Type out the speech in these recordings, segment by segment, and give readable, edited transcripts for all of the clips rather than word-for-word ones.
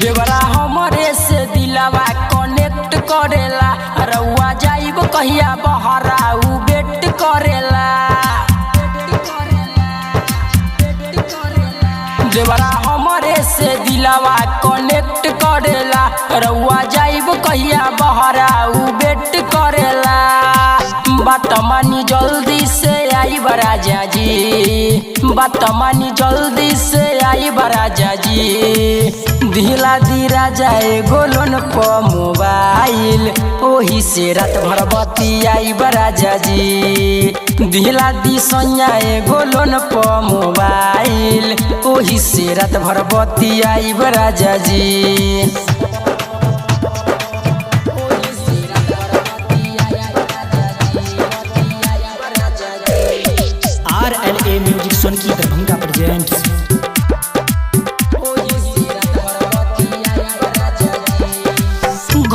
देवरा हमरे से दिलवा कनेक्ट करेला, रउआ जाइब कहिया बहरा उ बेट करेला। देवरा हमरे से दिलवा कनेक्ट करेला, रउआ जाइब कहिया बहरा उ बेट करेला। बात मानी जल्दी से आई राजा जी, बात मानी जल्दी से आई राजा जी। दिला दी राजा एगो लोन प मोबाइल, ओही से रात भर बतियाई राजा जी। दिला दी सैया एगो लोन प मोबाइल, ओही से रात भर बतियाई राजा जी। RLA music Sonki Darbhanga presents.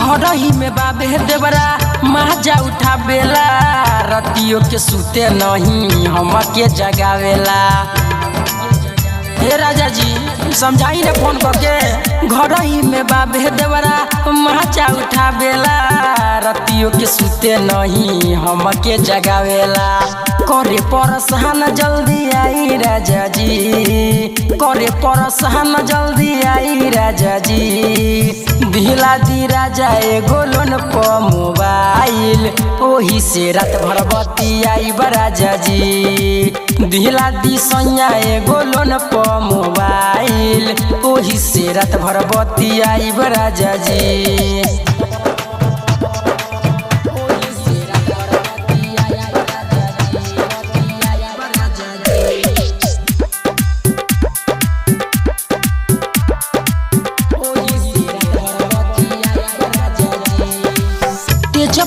घर ही में बाबे देवरा माजा उठा बेला, रतियों के सूते नहीं हमके जगावेला। हे राजा जी समझाई ने फोन करके, घर ही में बाबे देवरा माजा उठा बेला, रतियों के सूते नहीं हमके जगावेला। करे परसहन जल्दी आई राजा जी, करे परसहन जल्दी आई राजा जी। दिला दी राजा एगो लोन प मोबाइल, ओही से रात भर बतियाई राजा जी। दिला दी सैया एगो लोन प मोबाइल, ओही से रात भर बतियाई राजा जी।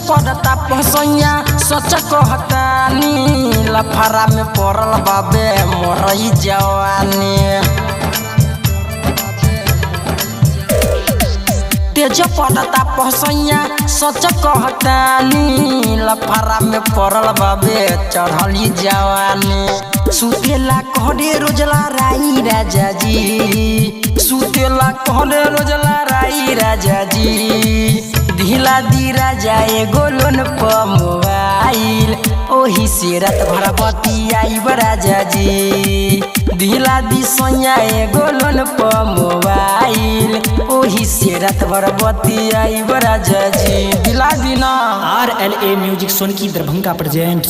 पड़ता पसैया सच कहतानी, लफारा में पड़ल बाबे मोरई जवानी। तेज पड़ता पसैया सच कहतानी, लफारा में पड़ल बाबे चढ़ली जवानी। सुतेला कहरे रोजला राई राजा जी, सुतेला कहरे रोजला राई राजा जी। दिला दी राजा एगो लोन प मोबाइल, ओही से रात भर बतियाई राजा जी। दिला दी सैया एगो लोन प मोबाइल, ओही से रात भर बतियाई राजा जी। दिला दी ना। RLA music Sonki Darbhanga presents.